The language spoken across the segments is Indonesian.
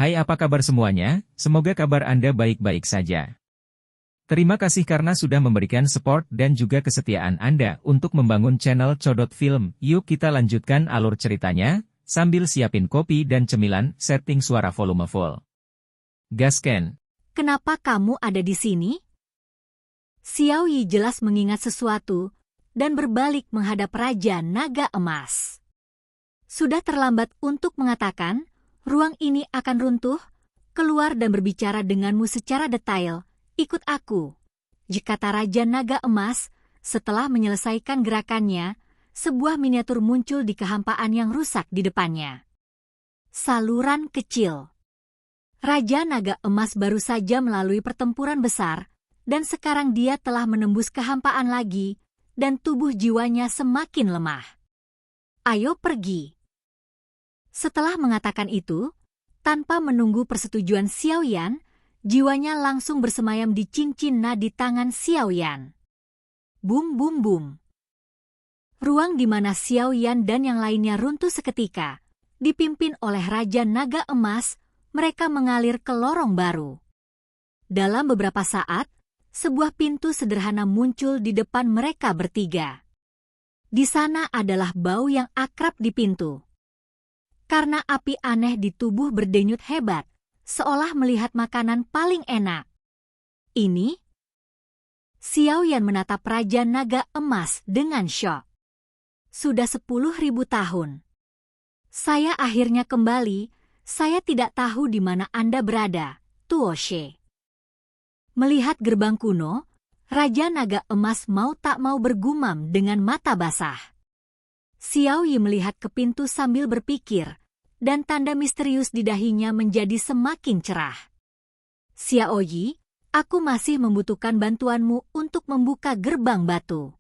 Hai, apa kabar semuanya? Semoga kabar Anda baik-baik saja. Terima kasih karena sudah memberikan support dan juga kesetiaan Anda untuk membangun channel Codot Film. Yuk kita lanjutkan alur ceritanya, sambil siapin kopi dan cemilan, setting suara volume full. Gasken. Kenapa kamu ada di sini? Xiao Yi jelas mengingat sesuatu, dan berbalik menghadap Raja Naga Emas. Sudah terlambat untuk mengatakan, ruang ini akan runtuh, keluar dan berbicara denganmu secara detail. Ikut aku. Kata Raja Naga Emas, setelah menyelesaikan gerakannya, sebuah miniatur muncul di kehampaan yang rusak di depannya. Saluran kecil. Raja Naga Emas baru saja melalui pertempuran besar, dan sekarang dia telah menembus kehampaan lagi, dan tubuh jiwanya semakin lemah. Ayo pergi. Setelah mengatakan itu, tanpa menunggu persetujuan Xiao Yan, jiwanya langsung bersemayam di cincin nadi tangan Xiao Yan. Bum bum bum. Ruang di mana Xiao Yan dan yang lainnya runtuh seketika, dipimpin oleh Raja Naga Emas, mereka mengalir ke lorong baru. Dalam beberapa saat, sebuah pintu sederhana muncul di depan mereka bertiga. Di sana adalah bau yang akrab di pintu. Karena api aneh di tubuh berdenyut hebat, seolah melihat makanan paling enak. Ini? Xiao Yan menatap Raja Naga Emas dengan syok. Sudah 10.000 tahun. Saya akhirnya kembali, saya tidak tahu di mana Anda berada, Tuo She. Melihat gerbang kuno, Raja Naga Emas mau tak mau bergumam dengan mata basah. Xiao Yi melihat ke pintu sambil berpikir, dan tanda misterius di dahinya menjadi semakin cerah. Xiao Yi, aku masih membutuhkan bantuanmu untuk membuka gerbang batu.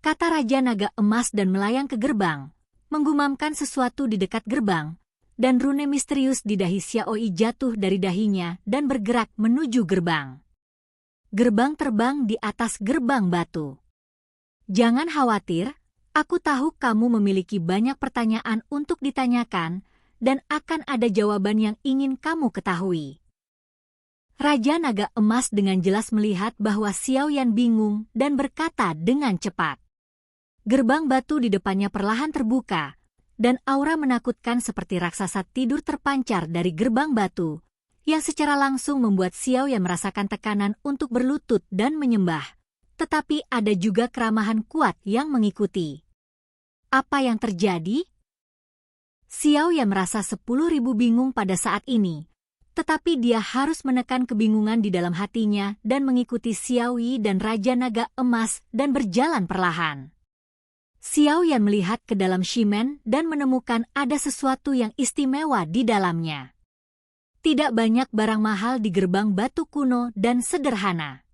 Kata Raja Naga Emas dan melayang ke gerbang, menggumamkan sesuatu di dekat gerbang, dan rune misterius di dahi Xiao Yi jatuh dari dahinya dan bergerak menuju gerbang. Gerbang terbang di atas gerbang batu. Jangan khawatir, aku tahu kamu memiliki banyak pertanyaan untuk ditanyakan, dan akan ada jawaban yang ingin kamu ketahui. Raja Naga Emas dengan jelas melihat bahwa Xiao Yan bingung dan berkata dengan cepat. Gerbang batu di depannya perlahan terbuka, dan aura menakutkan seperti raksasa tidur terpancar dari gerbang batu, yang secara langsung membuat Xiao Yan merasakan tekanan untuk berlutut dan menyembah, tetapi ada juga keramahan kuat yang mengikuti. Apa yang terjadi? Xiao Yan merasa 10.000 bingung pada saat ini, tetapi dia harus menekan kebingungan di dalam hatinya dan mengikuti Xiao Yi dan Raja Naga Emas dan berjalan perlahan. Xiao Yan melihat ke dalam Shimen dan menemukan ada sesuatu yang istimewa di dalamnya. Tidak banyak barang mahal di gerbang batu kuno dan sederhana.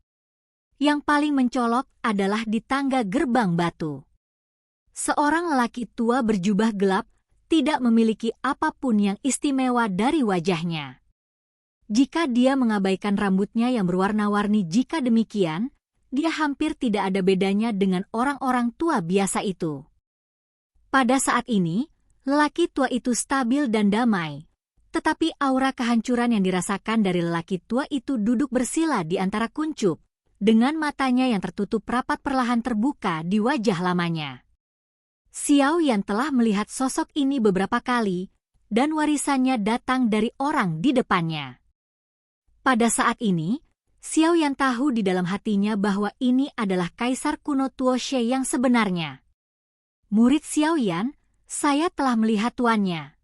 Yang paling mencolok adalah di tangga gerbang batu. Seorang lelaki tua berjubah gelap tidak memiliki apapun yang istimewa dari wajahnya. Jika dia mengabaikan rambutnya yang berwarna-warni, jika demikian, dia hampir tidak ada bedanya dengan orang-orang tua biasa itu. Pada saat ini, lelaki tua itu stabil dan damai, tetapi aura kehancuran yang dirasakan dari lelaki tua itu duduk bersila di antara kuncup, dengan matanya yang tertutup rapat perlahan terbuka di wajah lamanya. Xiao Yan telah melihat sosok ini beberapa kali, dan warisannya datang dari orang di depannya. Pada saat ini, Xiao Yan tahu di dalam hatinya bahwa ini adalah Kaisar kuno Tuo She yang sebenarnya. Murid Xiao Yan, saya telah melihat tuannya.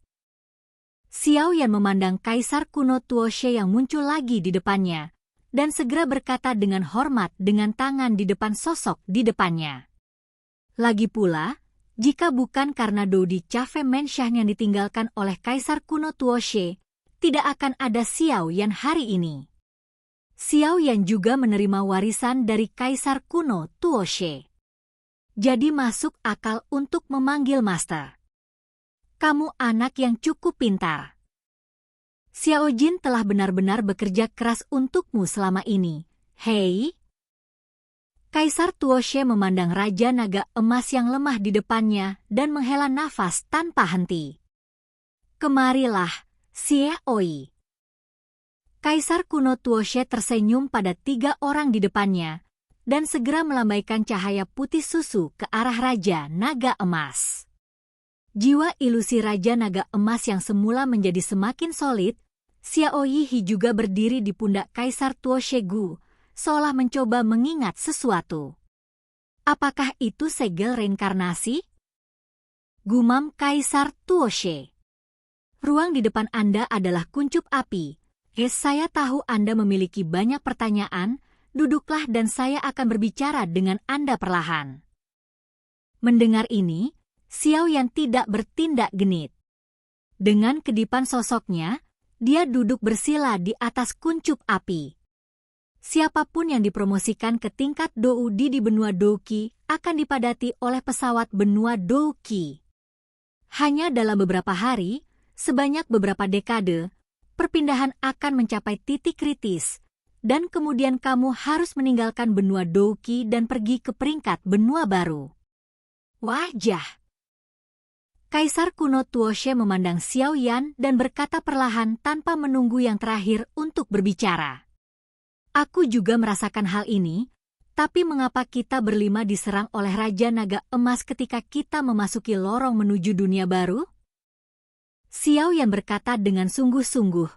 Xiao Yan memandang Kaisar kuno Tuo She yang muncul lagi di depannya, dan segera berkata dengan hormat dengan tangan di depan sosok di depannya. Lagi pula, jika bukan karena Dodi Cafe Menshan yang ditinggalkan oleh Kaisar kuno Tuo She, tidak akan ada Xiao Yan hari ini. Xiao Yan juga menerima warisan dari Kaisar kuno Tuo She. Jadi masuk akal untuk memanggil Master. Kamu anak yang cukup pintar. Xiao Jin telah benar-benar bekerja keras untukmu selama ini. Hei! Kaisar Tuo She memandang Raja Naga Emas yang lemah di depannya dan menghela nafas tanpa henti. Kemarilah, Xiaoyi. Kaisar kuno Tuoshe tersenyum pada 3 orang di depannya, dan segera melambaikan cahaya putih susu ke arah Raja Naga Emas. Jiwa ilusi Raja Naga Emas yang semula menjadi semakin solid, Xiaoyi juga berdiri di pundak Kaisar Tuoshe Gu, seolah mencoba mengingat sesuatu. Apakah itu segel reinkarnasi? Gumam Kaisar Tuoshe. Ruang di depan Anda adalah kuncup api. Saya tahu Anda memiliki banyak pertanyaan, duduklah dan saya akan berbicara dengan Anda perlahan. Mendengar ini, Xiaoyan tidak bertindak genit. Dengan kedipan sosoknya, dia duduk bersila di atas kuncup api. Siapapun yang dipromosikan ke tingkat Doudi di benua Douqi akan dipadati oleh pesawat benua Douqi. Hanya dalam beberapa hari, sebanyak beberapa dekade, perpindahan akan mencapai titik kritis, dan kemudian kamu harus meninggalkan benua Douqi dan pergi ke peringkat benua baru. Wajah. Kaisar kuno Tuoshe memandang Xiaoyan dan berkata perlahan tanpa menunggu yang terakhir untuk berbicara. Aku juga merasakan hal ini, tapi mengapa kita berlima diserang oleh Raja Naga Emas ketika kita memasuki lorong menuju dunia baru? Xiaoyan berkata dengan sungguh-sungguh,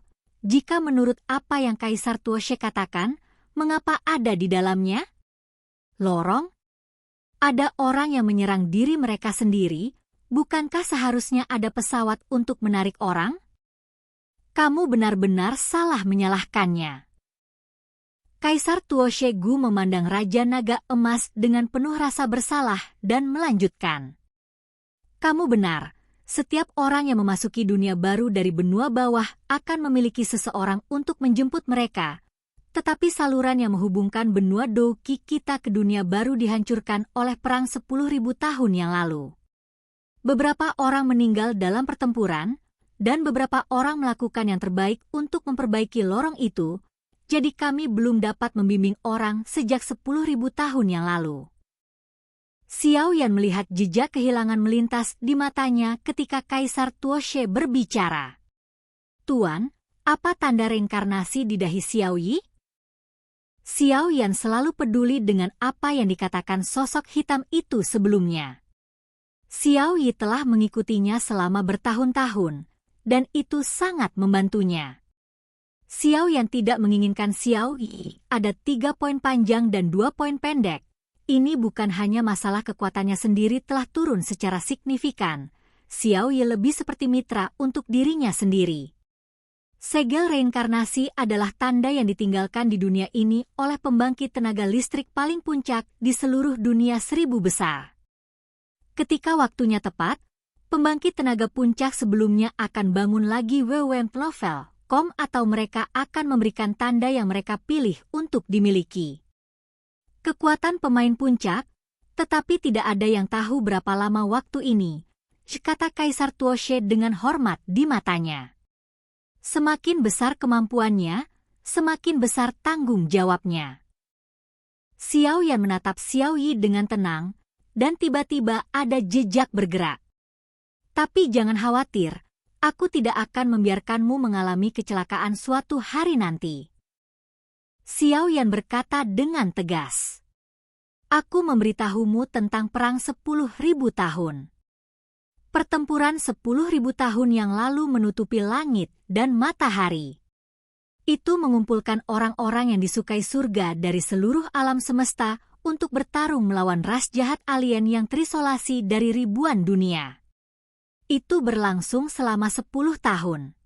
jika menurut apa yang Kaisar Tuoshe katakan, mengapa ada di dalamnya? Lorong? Ada orang yang menyerang diri mereka sendiri, bukankah seharusnya ada pesawat untuk menarik orang? Kamu benar-benar salah menyalahkannya. Kaisar Tuoshe Gu memandang Raja Naga Emas dengan penuh rasa bersalah dan melanjutkan. Kamu benar. Setiap orang yang memasuki dunia baru dari benua bawah akan memiliki seseorang untuk menjemput mereka. Tetapi saluran yang menghubungkan benua Douqi kita ke dunia baru dihancurkan oleh perang 10.000 tahun yang lalu. Beberapa orang meninggal dalam pertempuran, dan beberapa orang melakukan yang terbaik untuk memperbaiki lorong itu, jadi kami belum dapat membimbing orang sejak 10.000 tahun yang lalu. Xiaoyan melihat jejak kehilangan melintas di matanya ketika Kaisar Tuoshe berbicara. Tuan, apa tanda reinkarnasi di dahi Xiaoyi? Xiaoyan selalu peduli dengan apa yang dikatakan sosok hitam itu sebelumnya. Xiaoyi telah mengikutinya selama bertahun-tahun, dan itu sangat membantunya. Xiaoyan tidak menginginkan Xiaoyi ada 3 poin panjang dan 2 poin pendek. Ini bukan hanya masalah kekuatannya sendiri telah turun secara signifikan. Xiaoyi lebih seperti mitra untuk dirinya sendiri. Segel reinkarnasi adalah tanda yang ditinggalkan di dunia ini oleh pembangkit tenaga listrik paling puncak di seluruh dunia 1000 besar. Ketika waktunya tepat, pembangkit tenaga puncak sebelumnya akan bangun lagi WWM Novel, atau mereka akan memberikan tanda yang mereka pilih untuk dimiliki. Kekuatan pemain puncak, tetapi tidak ada yang tahu berapa lama waktu ini, kata Kaisar Tuoshe dengan hormat di matanya. Semakin besar kemampuannya, semakin besar tanggung jawabnya. Xiaoyan menatap Xiaoyi dengan tenang, dan tiba-tiba ada jejak bergerak. Tapi jangan khawatir, aku tidak akan membiarkanmu mengalami kecelakaan suatu hari nanti. Xiaoyan berkata dengan tegas. Aku memberitahumu tentang perang 10.000 tahun. Pertempuran 10.000 tahun yang lalu menutupi langit dan matahari. Itu mengumpulkan orang-orang yang disukai surga dari seluruh alam semesta untuk bertarung melawan ras jahat alien yang terisolasi dari ribuan dunia. Itu berlangsung selama 10 tahun.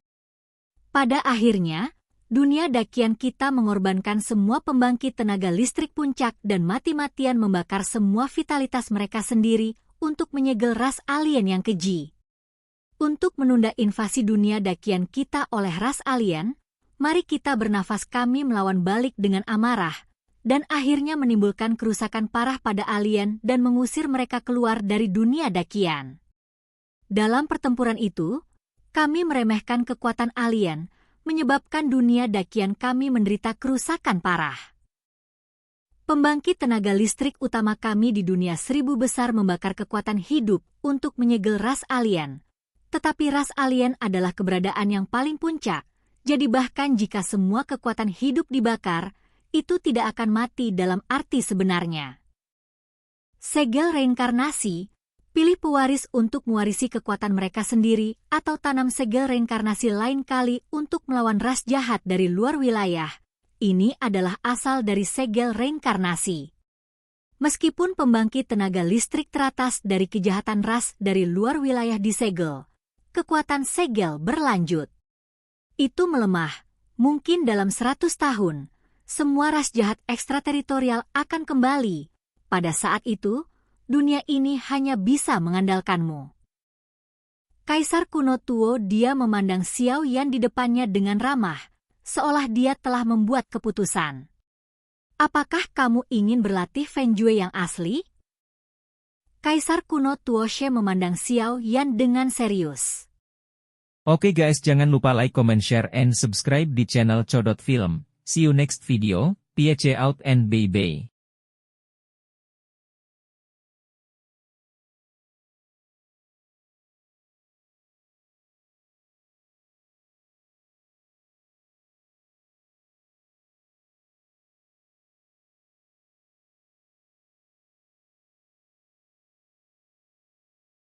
Pada akhirnya, dunia dakian kita mengorbankan semua pembangkit tenaga listrik puncak dan mati-matian membakar semua vitalitas mereka sendiri untuk menyegel ras alien yang keji. Untuk menunda invasi dunia dakian kita oleh ras alien, mari kita bernafas kami melawan balik dengan amarah, dan akhirnya menimbulkan kerusakan parah pada alien dan mengusir mereka keluar dari dunia dakian. Dalam pertempuran itu, kami meremehkan kekuatan alien, menyebabkan dunia dakian kami menderita kerusakan parah. Pembangkit tenaga listrik utama kami di dunia 1000 besar membakar kekuatan hidup untuk menyegel ras alien. Tetapi ras alien adalah keberadaan yang paling puncak, jadi bahkan jika semua kekuatan hidup dibakar, itu tidak akan mati dalam arti sebenarnya. Segel reinkarnasi, pilih pewaris untuk mewarisi kekuatan mereka sendiri atau tanam segel reinkarnasi lain kali untuk melawan ras jahat dari luar wilayah. Ini adalah asal dari segel reinkarnasi. Meskipun pembangkit tenaga listrik teratas dari kejahatan ras dari luar wilayah disegel, kekuatan segel berlanjut. Itu melemah, mungkin dalam 100 tahun, semua ras jahat ekstrateritorial akan kembali. Pada saat itu, dunia ini hanya bisa mengandalkanmu. Kaisar kuno Tuo dia memandang Xiao Yan di depannya dengan ramah, seolah dia telah membuat keputusan. Apakah kamu ingin berlatih Feng Jue yang asli? Kaisar kuno Tuo She memandang Xiao Yan dengan serius. Oke guys, jangan lupa like, comment, share, and subscribe di channel Codot Film. See you next video, peace out and bye-bye.